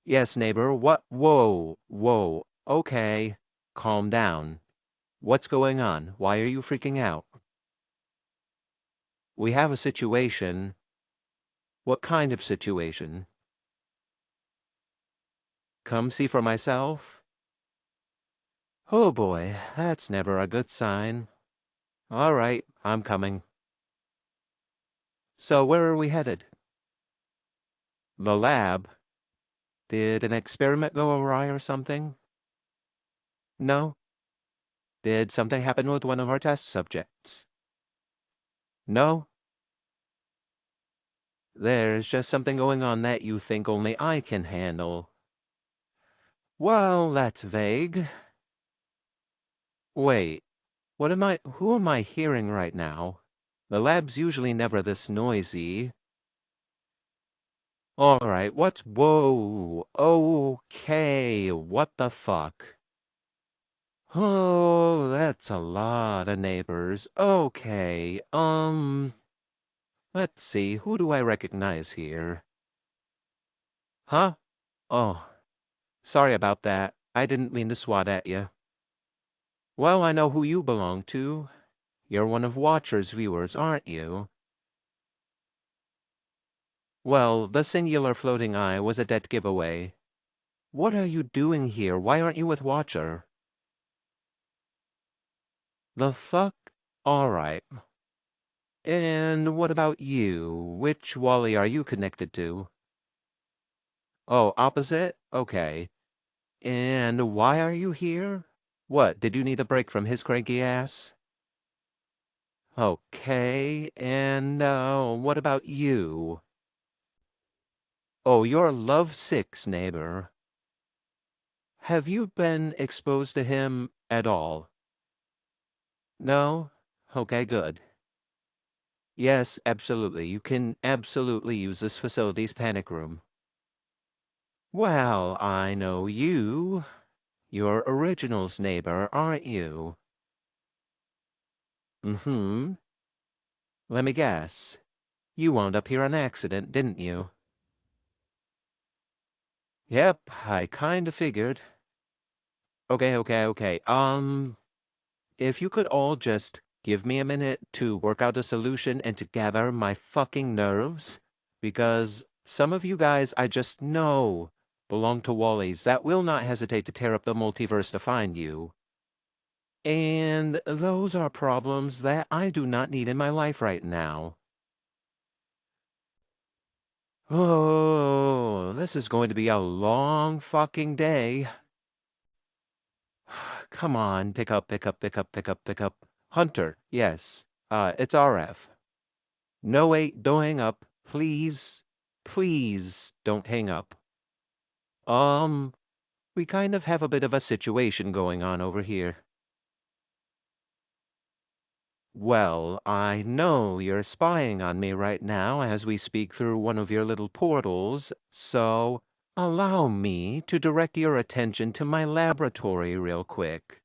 Yes, neighbor, what? Whoa, whoa. Okay, calm down. What's going on? Why are you freaking out? We have a situation. What kind of situation? Come see for myself? Oh boy, that's never a good sign. All right, I'm coming. So where are we headed? The lab? Did an experiment go awry or something? No? Did something happen with one of our test subjects? No? There's just something going on that you think only I can handle. Well, that's vague. Wait, who am I hearing right now? The lab's usually never this noisy. Alright, whoa, okay, what the fuck? Oh, that's a lot of neighbors. Okay, let's see, who do I recognize here? Huh? Oh, sorry about that. I didn't mean to swat at you. Well, I know who you belong to. You're one of Watcher's viewers, aren't you? Well, the singular floating eye was a dead giveaway. What are you doing here? Why aren't you with Watcher? The fuck? Alright. And what about you? Which Wally are you connected to? Oh, opposite? Okay. And why are you here? What, did you need a break from his cranky ass? Okay, and what about you? Oh, you're love six, neighbor. Have you been exposed to him at all? No? Okay, good. Yes, absolutely. You can absolutely use this facility's panic room. Well, I know you. You're Original's neighbor, aren't you? Mm-hmm. Let me guess. You wound up here on accident, didn't you? Yep, I kinda figured. Okay. If you could all just give me a minute to work out a solution and to gather my fucking nerves, because some of you guys I just know belong to Wally's that will not hesitate to tear up the multiverse to find you. And those are problems that I do not need in my life right now. Oh, this is going to be a long fucking day. Come on, pick up. Hunter, yes. It's RF. No, wait, don't hang up. Please, please don't hang up. Um, we kind of have a bit of a situation going on over here. Well, I know you're spying on me right now as we speak through one of your little portals, so allow me to direct your attention to my laboratory real quick.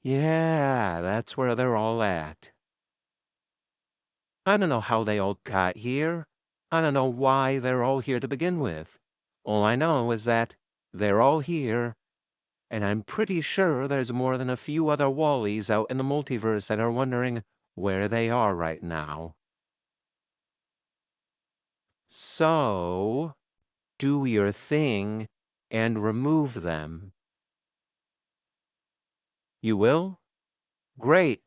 Yeah, that's where they're all at. I don't know how they all got here. I don't know why they're all here to begin with. All I know is that they're all here, and I'm pretty sure there's more than a few other Wallys out in the multiverse that are wondering where they are right now. So, do your thing and remove them. You will? Great.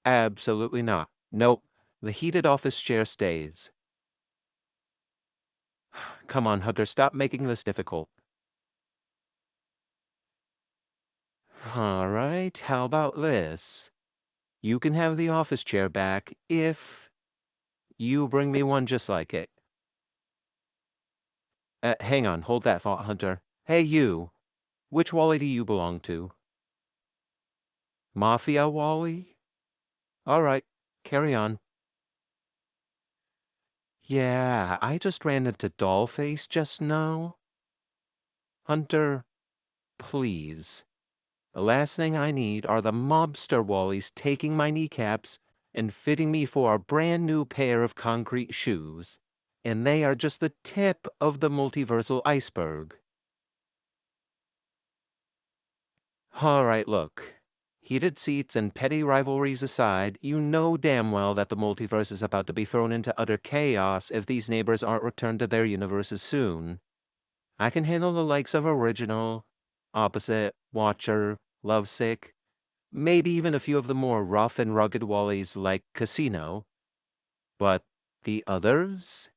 Absolutely not. Nope. The heated office chair stays. Come on, Hunter, stop making this difficult. All right, how about this? You can have the office chair back if you bring me one just like it. Hang on, hold that thought, Hunter. Hey, you. Which Wally do you belong to? Mafia Wally? All right, carry on. Yeah, I just ran into Dollface just now. Hunter, please. The last thing I need are the mobster Wallys taking my kneecaps and fitting me for a brand new pair of concrete shoes. And they are just the tip of the multiversal iceberg. All right, look. Heated seats and petty rivalries aside, you know damn well that the multiverse is about to be thrown into utter chaos if these neighbors aren't returned to their universes soon. I can handle the likes of Original, Opposite, Watcher, Lovesick, maybe even a few of the more rough and rugged Wallies like Casino. But the others?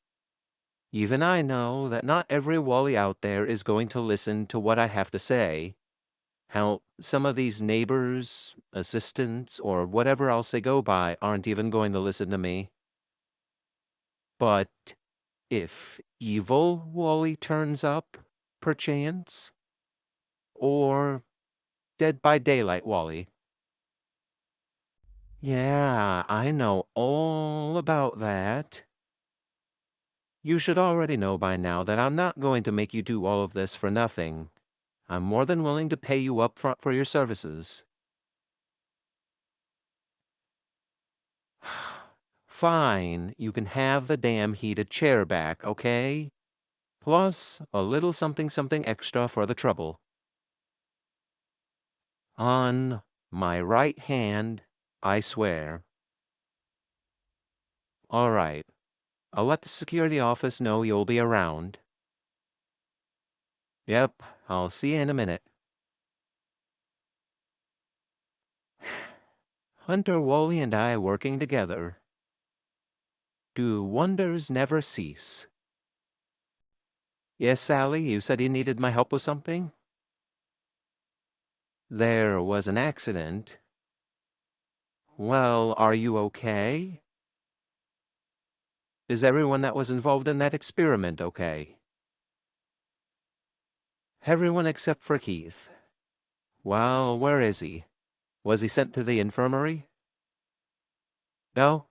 Even I know that not every Wally out there is going to listen to what I have to say. How some of these neighbors, assistants, or whatever else they go by aren't even going to listen to me. But if evil Wally turns up, perchance? Or Dead by Daylight Wally? Yeah, I know all about that. You should already know by now that I'm not going to make you do all of this for nothing. I'm more than willing to pay you up front for your services. Fine, you can have the damn heated chair back, okay? Plus a little something something extra for the trouble. On my right hand, I swear. All right, I'll let the security office know you'll be around. Yep, I'll see you in a minute. Hunter, Wally, and I working together. Do wonders never cease? Yes, Sally, you said you needed my help with something? There was an accident. Well, are you okay? Is everyone that was involved in that experiment okay? Everyone except for Keith. Well, where is he? Was he sent to the infirmary? No?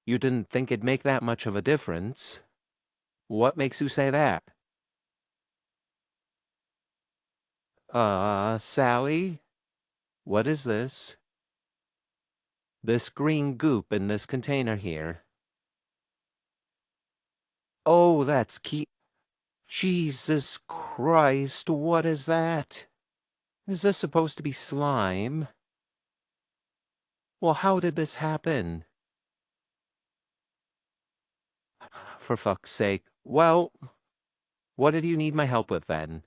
You didn't think it'd make that much of a difference. What makes you say that? Sally? What is this? This green goop in this container here. Oh, that's Jesus Christ, what is that? Is this supposed to be slime? Well, how did this happen? For fuck's sake. Well, what did you need my help with then?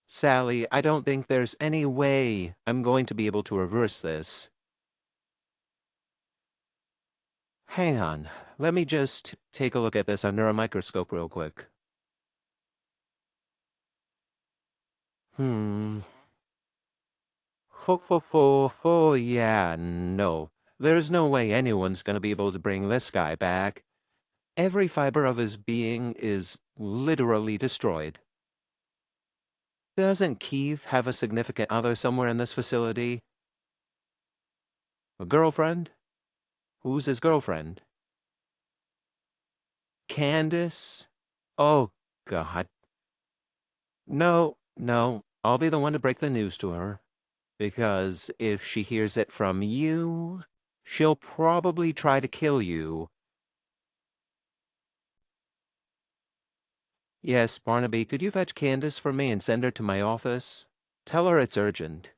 Sally, I don't think there's any way I'm going to be able to reverse this. Hang on. Let me just take a look at this under a microscope real quick. Ho, yeah, no. There's no way anyone's gonna be able to bring this guy back. Every fiber of his being is literally destroyed. Doesn't Keith have a significant other somewhere in this facility? A girlfriend? Who's his girlfriend? Candace? Oh, God. No, no, I'll be the one to break the news to her. Because if she hears it from you, she'll probably try to kill you. Yes, Barnaby, could you fetch Candace for me and send her to my office? Tell her it's urgent.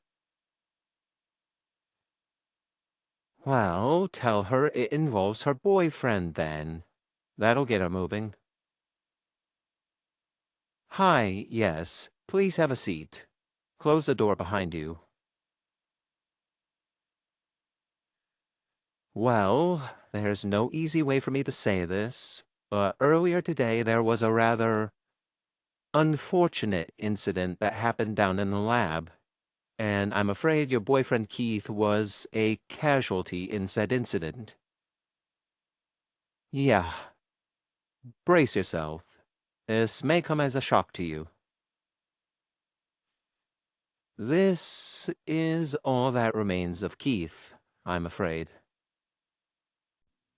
Well, tell her it involves her boyfriend, then. That'll get her moving. Hi, yes. Please have a seat. Close the door behind you. Well, there's no easy way for me to say this, but earlier today there was a rather unfortunate incident that happened down in the lab, and I'm afraid your boyfriend Keith was a casualty in said incident. Yeah, brace yourself. This may come as a shock to you. This is all that remains of Keith, I'm afraid.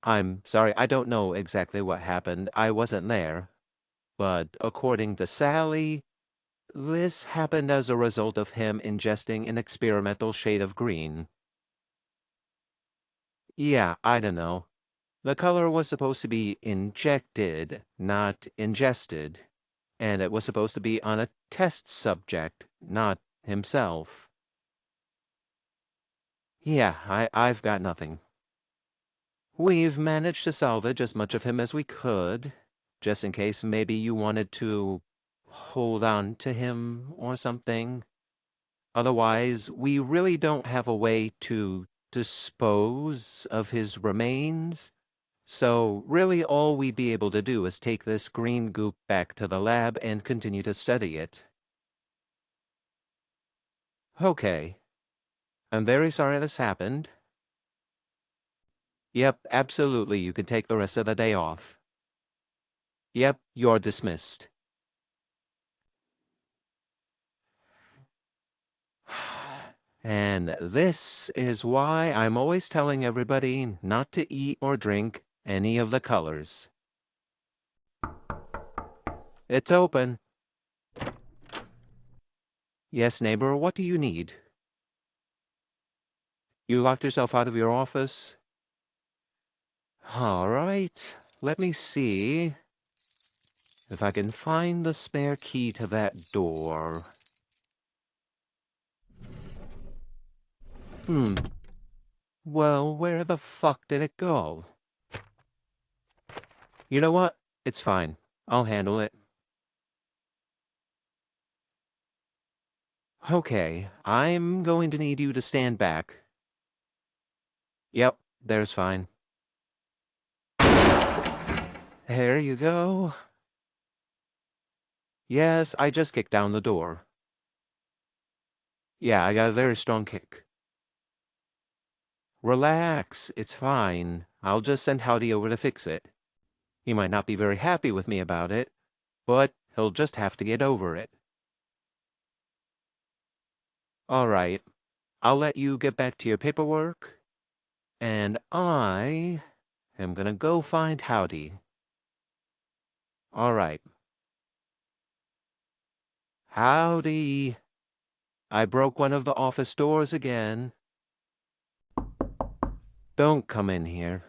I'm sorry, I don't know exactly what happened. I wasn't there. But according to Sally, this happened as a result of him ingesting an experimental shade of green. Yeah, I don't know. The color was supposed to be injected, not ingested. And it was supposed to be on a test subject, not himself. Yeah, I've got nothing. We've managed to salvage as much of him as we could, just in case maybe you wanted to hold on to him or something. Otherwise, we really don't have a way to dispose of his remains. So, really, all we'd be able to do is take this green goop back to the lab and continue to study it. Okay. I'm very sorry this happened. Yep, absolutely. You can take the rest of the day off. Yep, you're dismissed. And this is why I'm always telling everybody not to eat or drink any of the colors. It's open. Yes, neighbor, what do you need? You locked yourself out of your office? All right, let me see if I can find the spare key to that door. Well, where the fuck did it go? You know what? It's fine. I'll handle it. Okay, I'm going to need you to stand back. Yep, there's fine. There you go. Yes, I just kicked down the door. Yeah, I got a very strong kick. Relax, it's fine. I'll just send Howdy over to fix it. He might not be very happy with me about it, but he'll just have to get over it. All right, I'll let you get back to your paperwork, and I am gonna go find Howdy. All right. Howdy. I broke one of the office doors again. Don't come in here.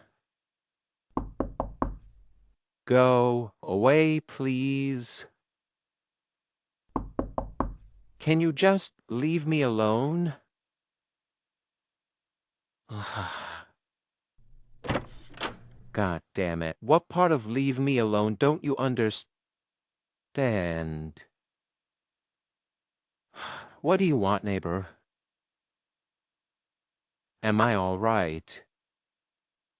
Go away, please. Can you just leave me alone? God damn it. What part of leave me alone don't you understand? What do you want, neighbor? Am I all right?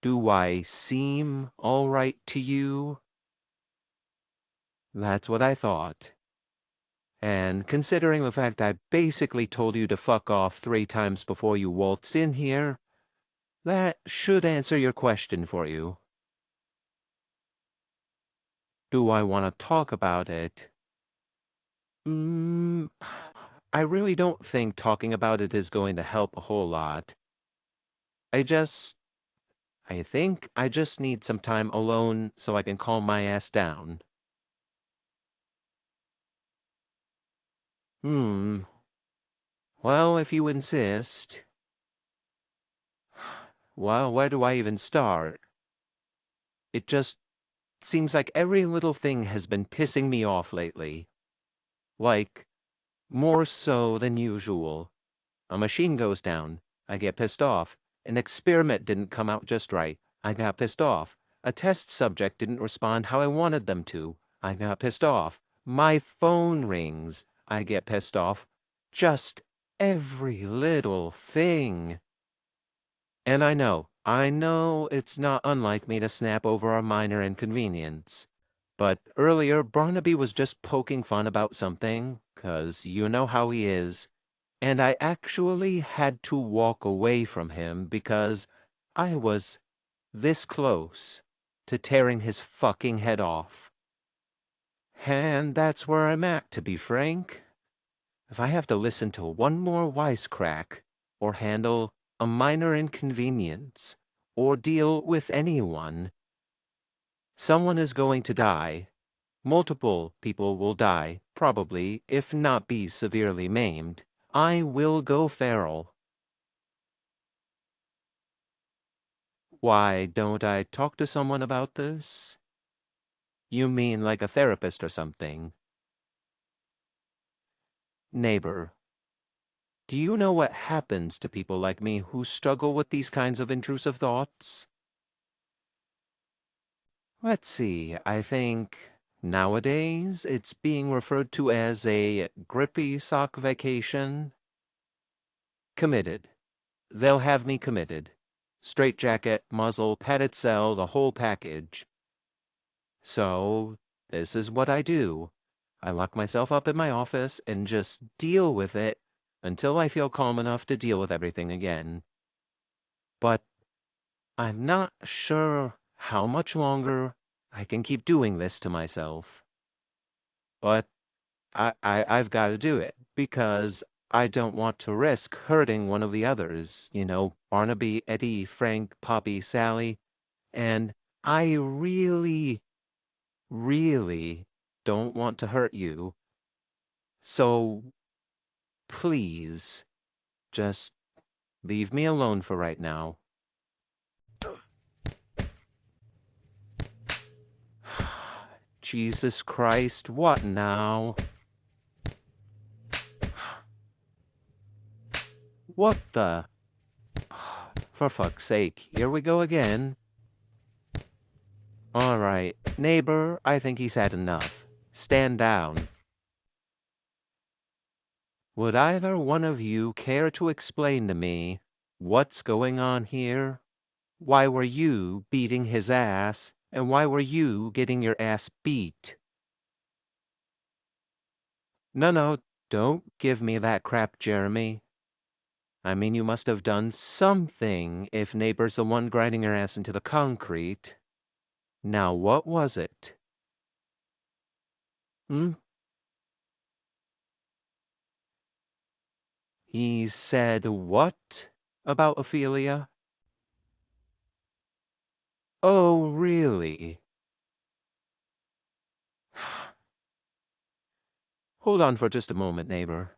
Do I seem all right to you? That's what I thought. And considering the fact I basically told you to fuck off 3 times before you waltzed in here, that should answer your question for you. Do I want to talk about it? I really don't think talking about it is going to help a whole lot. I think I just need some time alone so I can calm my ass down. Well, if you insist. Well, where do I even start? It just seems like every little thing has been pissing me off lately. Like, more so than usual. A machine goes down. I get pissed off. An experiment didn't come out just right. I got pissed off. A test subject didn't respond how I wanted them to. I got pissed off. My phone rings. I get pissed off. Just every little thing. And I know it's not unlike me to snap over a minor inconvenience. But earlier, Barnaby was just poking fun about something, 'cause you know how he is, and I actually had to walk away from him because I was this close to tearing his fucking head off. And that's where I'm at, to be frank. If I have to listen to one more wisecrack, or handle a minor inconvenience, or deal with anyone, someone is going to die. Multiple people will die, probably, if not be severely maimed. I will go feral. Why don't I talk to someone about this? You mean like a therapist or something? Neighbor, do you know what happens to people like me who struggle with these kinds of intrusive thoughts? Let's see, I think nowadays it's being referred to as a grippy sock vacation. Committed. They'll have me committed. Straitjacket, muzzle, padded cell, the whole package. So, this is what I do. I lock myself up in my office and just deal with it until I feel calm enough to deal with everything again. But I'm not sure how much longer I can keep doing this to myself. But I've got to do it because I don't want to risk hurting one of the others, you know, Barnaby, Eddie, Frank, Poppy, Sally, and I really, really don't want to hurt you. So please, just leave me alone for right now. Jesus Christ, what now? What the? For fuck's sake, here we go again. All right, neighbor, I think he's had enough. Stand down. Would either one of you care to explain to me what's going on here? Why were you beating his ass, and why were you getting your ass beat? No, don't give me that crap, Jeremy. I mean, you must have done something if neighbor's the one grinding her ass into the concrete. Now, what was it? Hmm? He said what about Ophelia? Oh, really? Hold on for just a moment, neighbor.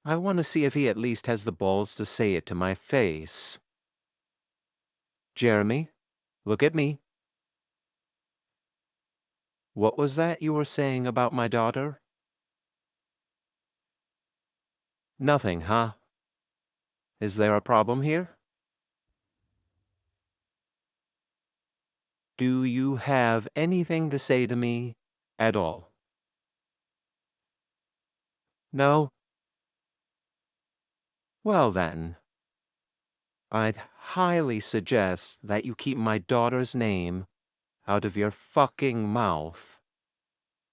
I want to see if he at least has the balls to say it to my face. Jeremy, look at me. What was that you were saying about my daughter? Nothing, huh? Is there a problem here? Do you have anything to say to me at all? No? Well then, I'd highly suggest that you keep my daughter's name out of your fucking mouth,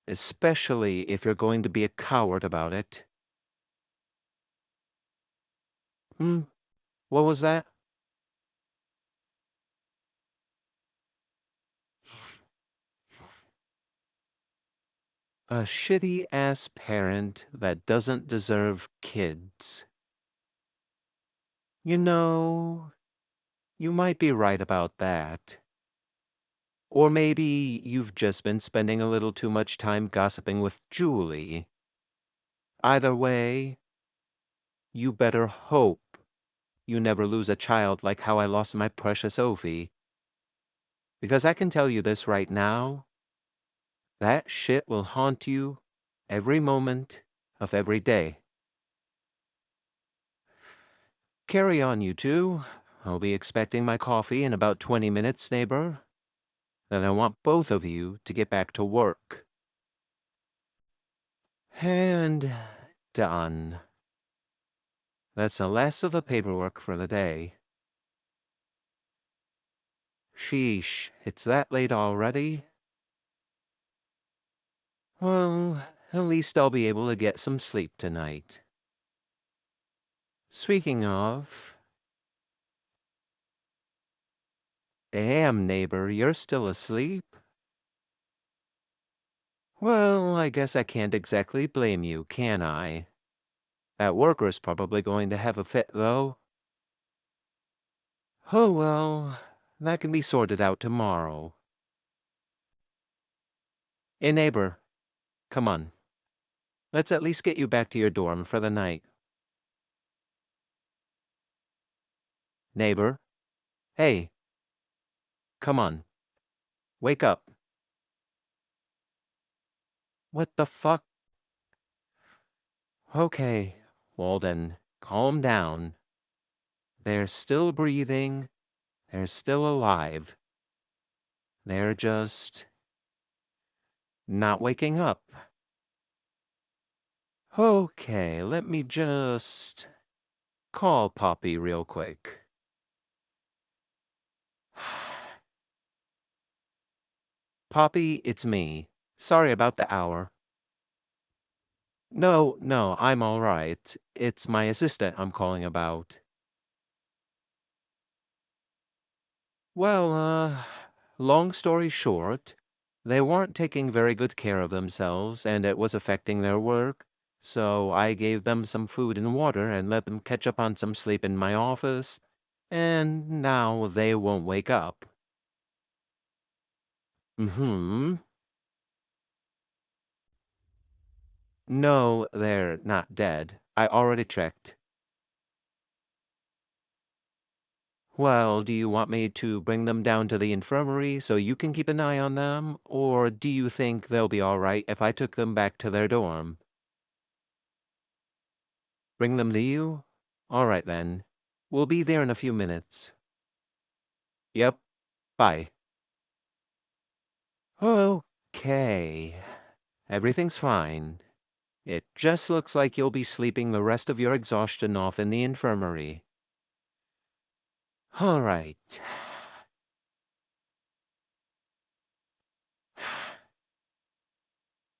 especially if you're going to be a coward about it. Hmm? What was that? A shitty-ass parent that doesn't deserve kids. You know, you might be right about that. Or maybe you've just been spending a little too much time gossiping with Julie. Either way, you better hope you never lose a child like how I lost my precious Ovi. Because I can tell you this right now, that shit will haunt you every moment of every day. Carry on, you two. I'll be expecting my coffee in about 20 minutes, neighbor. Then I want both of you to get back to work. And done. That's the last of the paperwork for the day. Sheesh, it's that late already? Well, at least I'll be able to get some sleep tonight. Speaking of... Damn, neighbor, you're still asleep? Well, I guess I can't exactly blame you, can I? That worker's probably going to have a fit, though. Oh well, that can be sorted out tomorrow. Hey, neighbor, come on. Let's at least get you back to your dorm for the night. Neighbor? Hey, Come on. Wake up. What the fuck? Okay, Walden, calm down. They're still breathing. They're still alive. They're just not waking up. Okay, let me just call Poppy real quick. Poppy, it's me. Sorry about the hour. No, I'm all right. It's my assistant I'm calling about. Well, long story short, they weren't taking very good care of themselves, and it was affecting their work, so I gave them some food and water and let them catch up on some sleep in my office, and now they won't wake up. Mm-hmm. No, they're not dead. I already checked. Well, do you want me to bring them down to the infirmary so you can keep an eye on them, or do you think they'll be all right if I took them back to their dorm? Bring them to you? All right then. We'll be there in a few minutes. Yep. Bye. Okay. Everything's fine. It just looks like you'll be sleeping the rest of your exhaustion off in the infirmary. All right.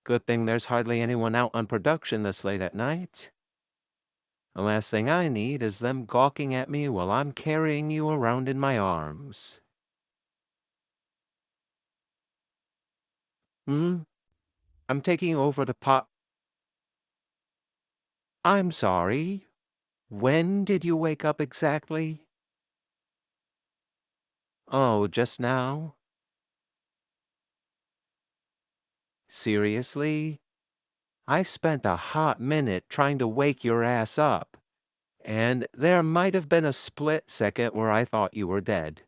Good thing there's hardly anyone out on production this late at night. The last thing I need is them gawking at me while I'm carrying you around in my arms. Hmm? I'm taking over the pot. I'm sorry. When did you wake up exactly? Oh, just now? Seriously? I spent a hot minute trying to wake your ass up, and there might have been a split second where I thought you were dead.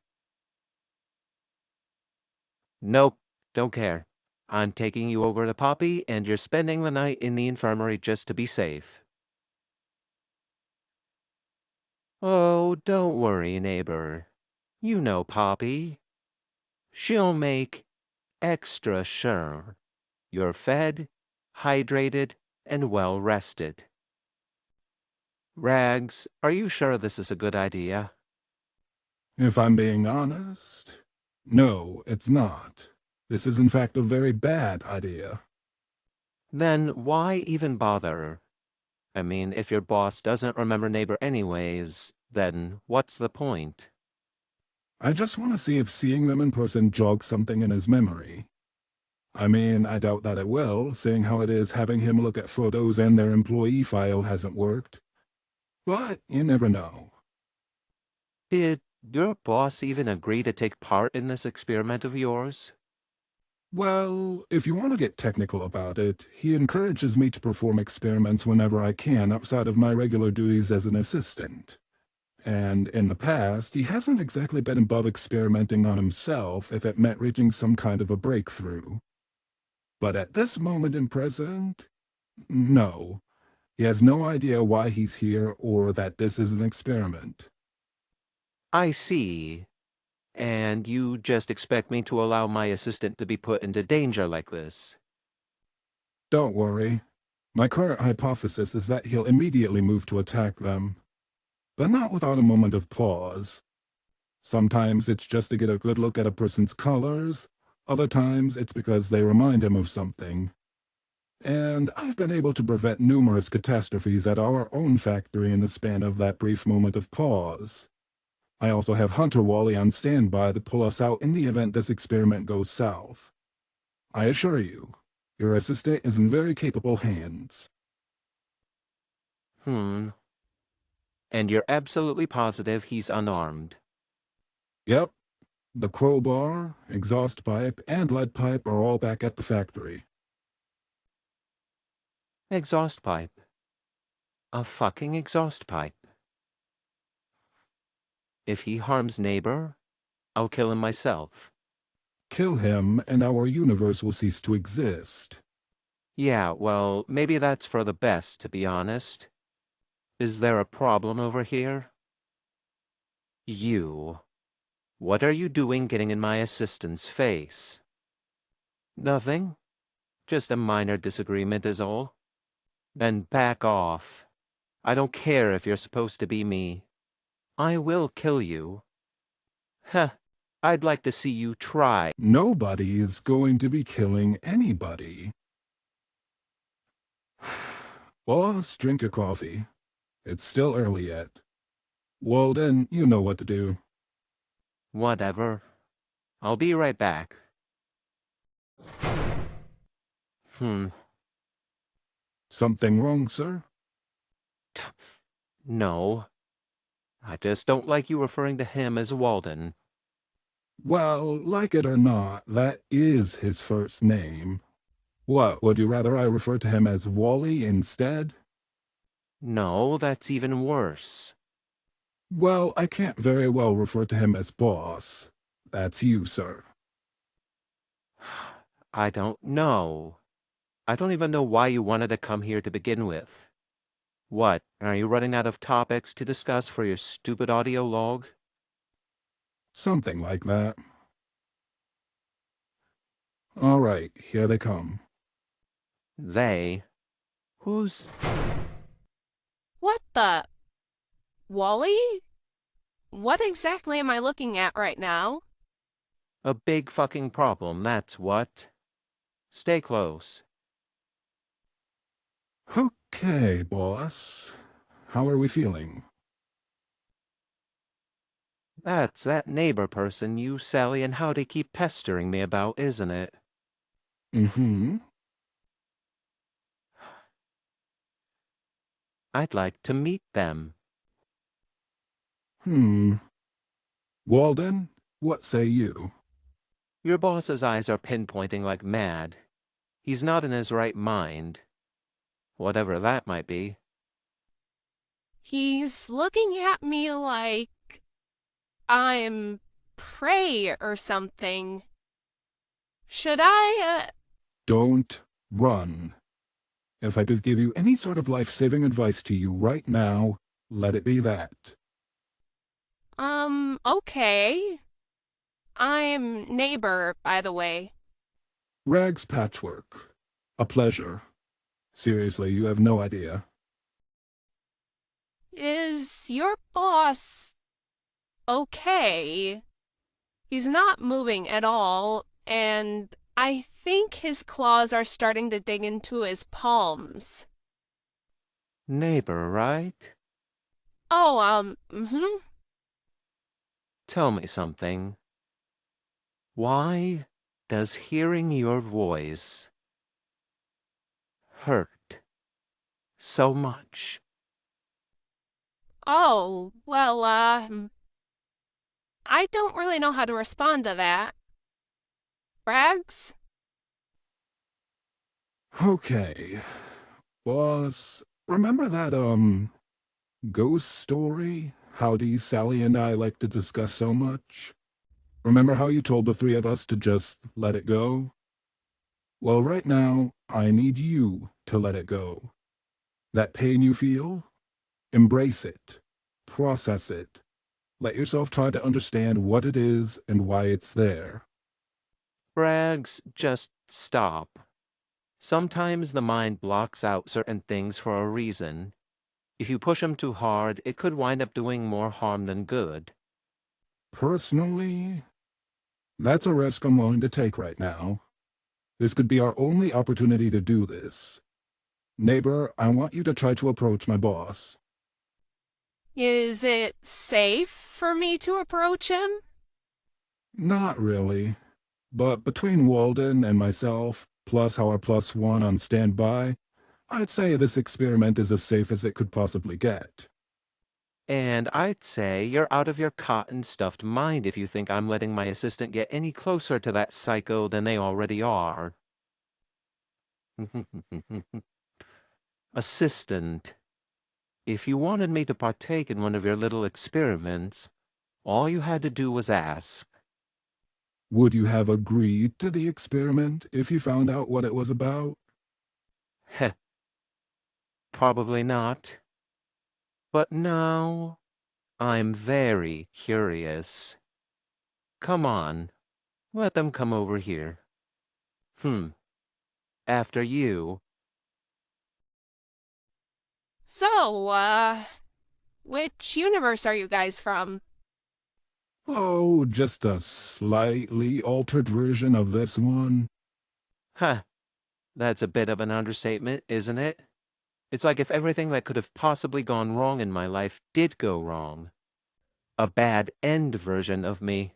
Nope, don't care. I'm taking you over to Poppy, and you're spending the night in the infirmary just to be safe. Oh, don't worry, neighbor. You know Poppy. She'll make extra sure you're fed, hydrated, and well rested. Rags, are you sure this is a good idea? If I'm being honest, no, it's not. This is in fact a very bad idea. Then why even bother? I mean, if your boss doesn't remember neighbor anyways, then what's the point? I just want to see if seeing them in person jogs something in his memory. I mean, I doubt that it will, seeing how it is having him look at photos and their employee file hasn't worked. But you never know. Did your boss even agree to take part in this experiment of yours? Well, if you want to get technical about it, he encourages me to perform experiments whenever I can outside of my regular duties as an assistant. And in the past, he hasn't exactly been above experimenting on himself if it meant reaching some kind of a breakthrough. But at this moment in present, no. He has no idea why he's here or that this is an experiment. I see. And you just expect me to allow my assistant to be put into danger like this? Don't worry. My current hypothesis is that he'll immediately move to attack them. But not without a moment of pause. Sometimes it's just to get a good look at a person's colors, other times it's because they remind him of something. And I've been able to prevent numerous catastrophes at our own factory in the span of that brief moment of pause. I also have Hunter Wally on standby to pull us out in the event this experiment goes south. I assure you, your assistant is in very capable hands. Hmm. And you're absolutely positive he's unarmed? Yep, the crowbar, exhaust pipe, and lead pipe are all back at the factory. Exhaust pipe. A fucking exhaust pipe. If he harms neighbor, I'll kill him myself. Kill him, and our universe will cease to exist. Yeah, well, maybe that's for the best, to be honest. Is there a problem over here? You. What are you doing getting in my assistant's face? Nothing. Just a minor disagreement is all. Then back off. I don't care if you're supposed to be me. I will kill you. Heh, I'd like to see you try. Nobody is going to be killing anybody. Boss, drink your coffee. It's still early yet. Walden, you know what to do. Whatever. I'll be right back. Hmm. Something wrong, sir? No. I just don't like you referring to him as Walden. Well, like it or not, that is his first name. What, would you rather I refer to him as Wally instead? No, that's even worse. Well, I can't very well refer to him as boss. That's you, sir. I don't know. I don't even know why you wanted to come here to begin with. What, are you running out of topics to discuss for your stupid audio log? Something like that. All right, here they come. They? Who's... What the? Wally? What exactly am I looking at right now? A big fucking problem, that's what. Stay close. Okay, boss. How are we feeling? That's that neighbor person you, Sally, and Howdy keep pestering me about, isn't it? Mm-hmm. I'd like to meet them. Walden, what say you? Your boss's eyes are pinpointing like mad. He's not in his right mind. Whatever that might be. He's looking at me like I'm prey or something. Should I, Don't run. If I could give you any sort of life-saving advice to you right now, let it be that. okay. I'm neighbor, by the way. Rags Patchwork. A pleasure. Seriously, you have no idea. Is your boss okay? He's not moving at all, and I think his claws are starting to dig into his palms. Neighbor, right? Oh, Tell me something. Why does hearing your voice hurt so much? Oh, well, I don't really know how to respond to that. Rags? Okay. Boss, remember that, ghost story? Howdy, Sally and I like to discuss so much? Remember how you told the three of us to just let it go? Well, right now, I need you to let it go. That pain you feel? Embrace it. Process it. Let yourself try to understand what it is and why it's there. Braggs, just stop. Sometimes the mind blocks out certain things for a reason. If you push 'em too hard, it could wind up doing more harm than good. Personally, that's a risk I'm willing to take right now. This could be our only opportunity to do this. Neighbor, I want you to try to approach my boss. Is it safe for me to approach him? Not really. But between Walden and myself, plus our plus one on standby, I'd say this experiment is as safe as it could possibly get. And I'd say you're out of your cotton-stuffed mind if you think I'm letting my assistant get any closer to that psycho than they already are. Assistant, if you wanted me to partake in one of your little experiments, all you had to do was ask. Would you have agreed to the experiment if you found out what it was about? Heh, probably not. But now I'm very curious. Come on, let them come over here. After you. So, which universe are you guys from? Oh, just a slightly altered version of this one. Huh, that's a bit of an understatement, isn't it? It's like if everything that could have possibly gone wrong in my life did go wrong. A bad end version of me.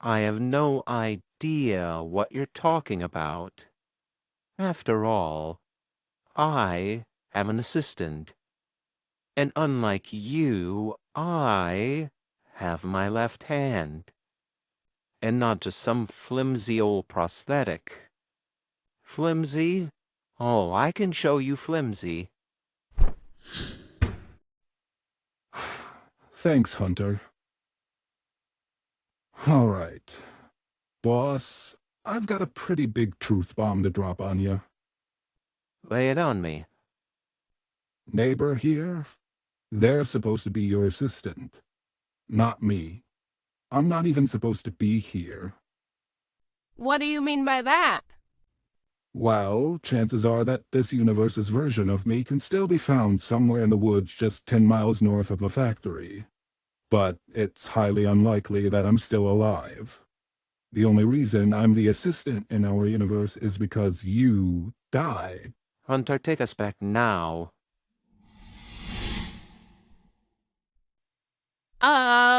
I have no idea what you're talking about. After all, I am an assistant. And unlike you, I have my left hand. And not just some flimsy old prosthetic. Flimsy? Oh, I can show you flimsy. Thanks, Hunter. All right. Boss, I've got a pretty big truth bomb to drop on you. Lay it on me. Neighbor here, they're supposed to be your assistant, not me. I'm not even supposed to be here. What do you mean by that? Well, chances are that this universe's version of me can still be found somewhere in the woods just 10 miles north of the factory. But it's highly unlikely that I'm still alive. The only reason I'm the assistant in our universe is because you died. Hunter, take us back now.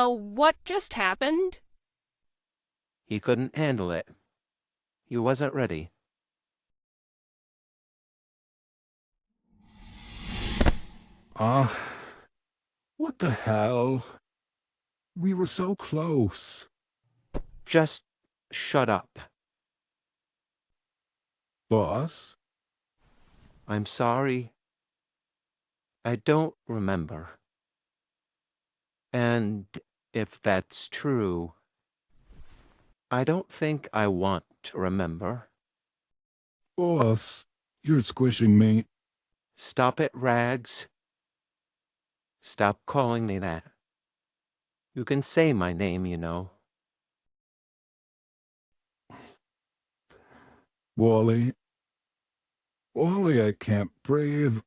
What just happened? He couldn't handle it. He wasn't ready. Ah, what the hell? We were so close. Just shut up. Boss? I'm sorry. I don't remember. And if that's true, I don't think I want to remember. Boss, you're squishing me. Stop it, Rags. Stop calling me that. You can say my name, you know. Wally. Wally, I can't breathe.